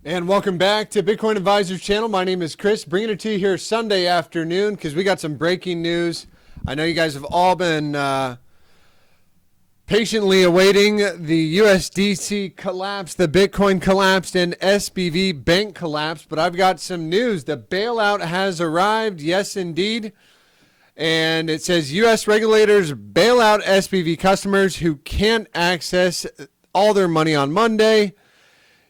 And welcome back to Bitcoin Advisors channel. My name is Chris, bringing it to you here Sunday afternoon because we got some breaking news. I know you guys have all been patiently awaiting the USDC collapse, the Bitcoin collapsed, and SBV bank collapse, but I've got some news. The bailout has arrived, yes indeed. And it says U.S. regulators bail out SBV customers who can't access all their money on Monday.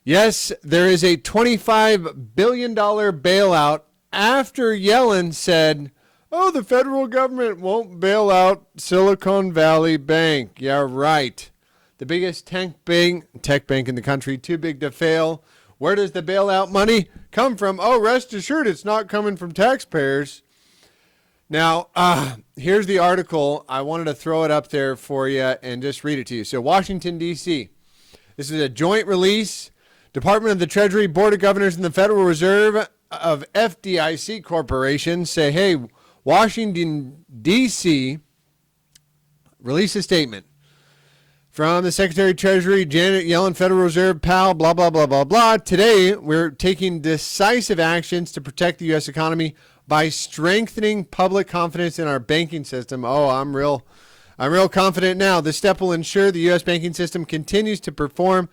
Yes, there is a $25 billion bailout after Yellen said, oh, the federal government won't bail out Silicon Valley Bank. Yeah, right. The biggest tech bank in the country, too big to fail. Where does the bailout money come from? Oh, rest assured it's not coming from taxpayers. Now, here's the article. I wanted to throw it up there for you and just read it to you. So, Washington, D.C. This is a joint release. Department of the Treasury, Board of Governors, and the Federal Reserve of FDIC Corporation say, hey, Washington, D.C. release a statement from the Secretary of Treasury, Janet Yellen, Federal Reserve, pal, blah, blah, blah, blah, blah. Today, we're taking decisive actions to protect the U.S. economy by strengthening public confidence in our banking system. Oh, I'm real confident now. This step will ensure the U.S. banking system continues to perform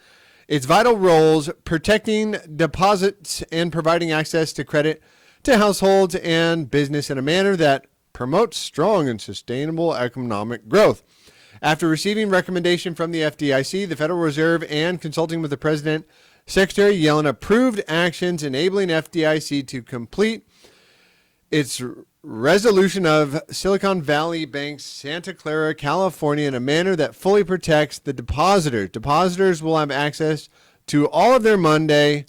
its vital roles, protecting deposits and providing access to credit to households and business in a manner that promotes strong and sustainable economic growth. After receiving recommendation from the FDIC, the Federal Reserve, and consulting with the President, Secretary Yellen approved actions enabling FDIC to complete its resolution of Silicon Valley Bank's Santa Clara, California, in a manner that fully protects the depositors. Depositors will have access to all of their money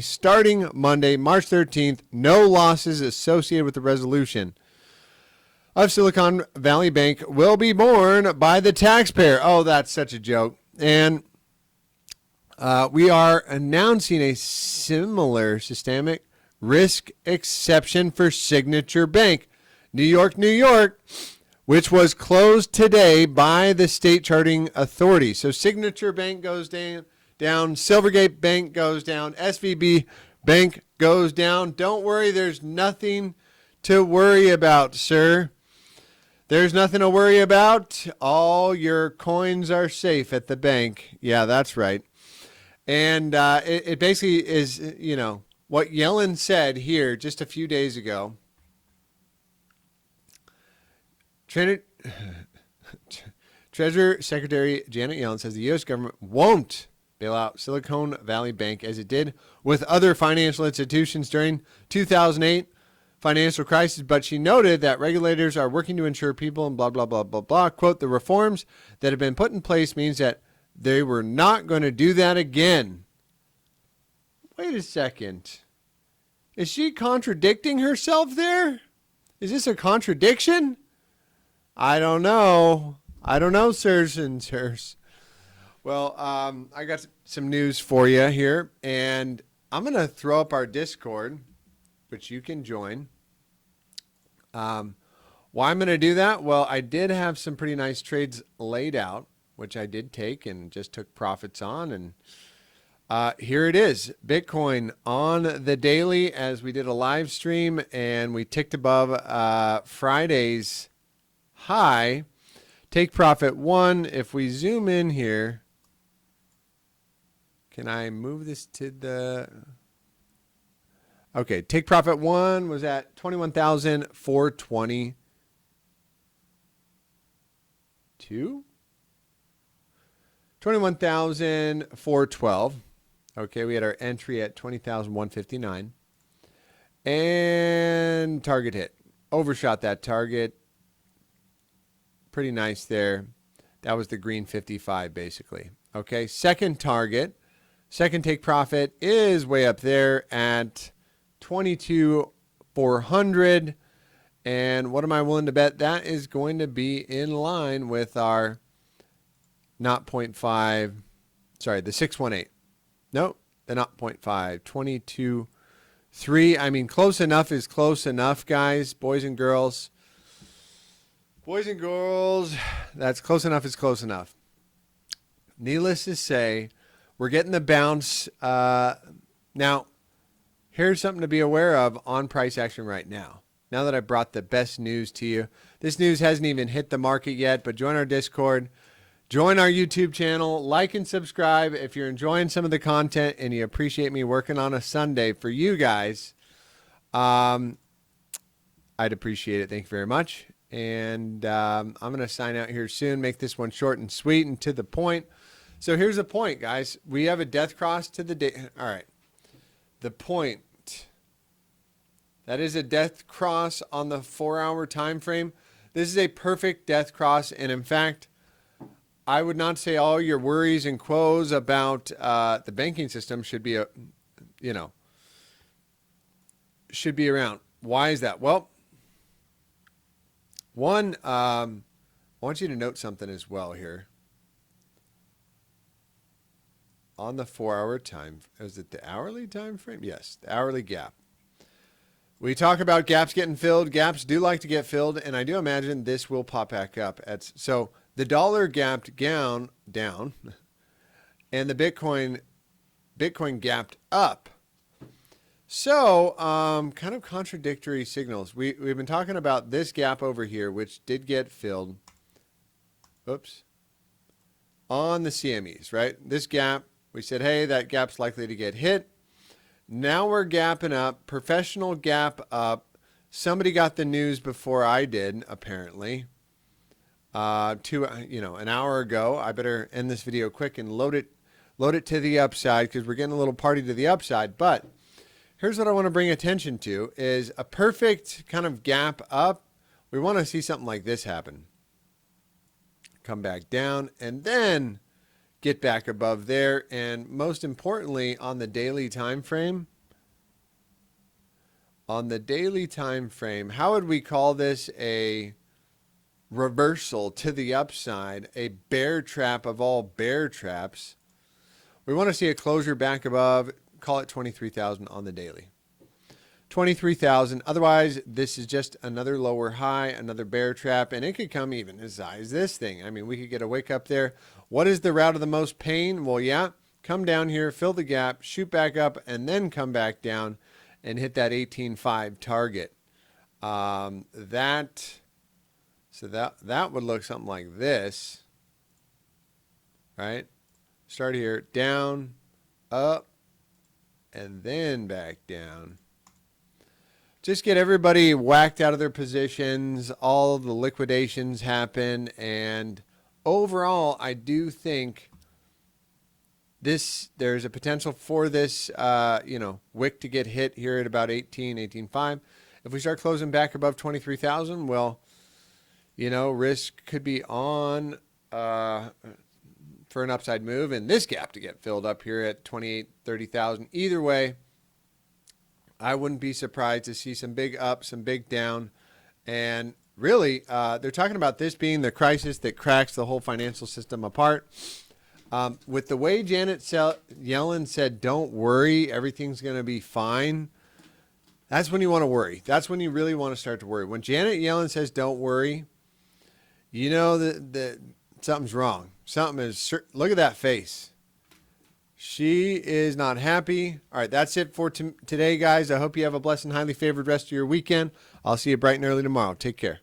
starting Monday, March 13th. No losses associated with the resolution of Silicon Valley Bank will be borne by the taxpayer. Oh, that's such a joke. And we are announcing a similar systemic risk exception for Signature Bank, New York, which was closed today by the state charting authority. So Signature Bank goes down, Silvergate Bank goes down, SVB Bank goes down. Don't worry, there's nothing to worry about, sir. There's nothing to worry about. All your coins are safe at the bank. Yeah, that's right. And it basically is, what Yellen said here just a few days ago. Treasury Secretary Janet Yellen says the U.S. government won't bail out Silicon Valley Bank as it did with other financial institutions during 2008 financial crisis, but she noted that regulators are working to ensure people and blah, blah, blah, blah, blah. Quote, the reforms that have been put in place means that they were not going to do that again. Wait a second. Is she contradicting herself there? Is this a contradiction? I don't know. Sirs and sirs. Well, I got some news for you here, and I'm going to throw up our Discord, which you can join. Why I'm going to do that? Well, I did have some pretty nice trades laid out, which I did take and just took profits on, and here it is. Bitcoin on the daily as we did a live stream and we ticked above Friday's high. Take profit 1. If we zoom in here, can I move this to the... Okay, take profit 1 was at 21,422. 21,412. Okay, we had our entry at 20,159. And target hit. Overshot that target. Pretty nice there. That was the green 55, basically. Okay, second target. Second take profit is way up there at 22,400. And what am I willing to bet? That is going to be in line with our not 0.5. Sorry, the 618. Nope, the not 0.5. 22.3. I mean, close enough is close enough, guys, boys and girls. Boys and girls, that's close enough is close enough. Needless to say, We're getting the bounce. Now, here's something to be aware of on price action right now. Now that I brought the best news to you, this news hasn't even hit the market yet, but join our Discord, join our YouTube channel, like and subscribe. If you're enjoying some of the content and you appreciate me working on a Sunday for you guys, I'd appreciate it. Thank you very much. And I'm going to sign out here soon, make this one short and sweet and to the point. So here's the point, guys. We have a death cross to the day. All right. The point. That is a death cross on the 4-hour time frame. This is a perfect death cross. And in fact, I would not say all your worries and quos about the banking system should be, should be around. Why is that? Well, one, I want you to note something as well here. On the 4-hour time, is it the hourly time frame? Yes, the hourly gap. We talk about gaps getting filled. Gaps do like to get filled, and I do imagine this will pop back up. So the dollar gapped down, and the Bitcoin gapped up. So kind of contradictory signals. We've been talking about this gap over here, which did get filled. Oops. On the CMEs, right? This gap. We said, hey, that gap's likely to get hit. Now we're gapping up. Professional gap up. Somebody got the news before I did, apparently. An hour ago. I better end this video quick and load it to the upside because we're getting a little party to the upside. But here's what I want to bring attention to is a perfect kind of gap up. We want to see something like this happen. Come back down and then get back above there, and most importantly on the daily time frame. On the daily time frame, how would we call this? A reversal to the upside, a bear trap of all bear traps. We want to see a closure back above, call it 23,000 on the daily. 23,000. Otherwise, this is just another lower high, another bear trap, and it could come even as high as this thing. I mean, we could get a wake up there. What is the route of the most pain? Well, yeah, come down here, fill the gap, shoot back up, and then come back down and hit that 18.5 target. That would look something like this, right? Start here, down, up, and then back down. Just get everybody whacked out of their positions. All the liquidations happen. And overall, I do think there's a potential for this, wick to get hit here at about 18.5. If we start closing back above 23,000, well, risk could be on for an upside move. And this gap to get filled up here at 30,000. Either way, I wouldn't be surprised to see some big up, some big down. And really, they're talking about this being the crisis that cracks the whole financial system apart. With the way Janet Yellen said, don't worry, everything's going to be fine. That's when you want to worry. That's when you really want to start to worry. When Janet Yellen says, don't worry, you know that something's wrong. Something is, look at that face. She is not happy. All right, that's it for today, guys. I hope you have a blessed and highly favored rest of your weekend. I'll see you bright and early tomorrow. Take care.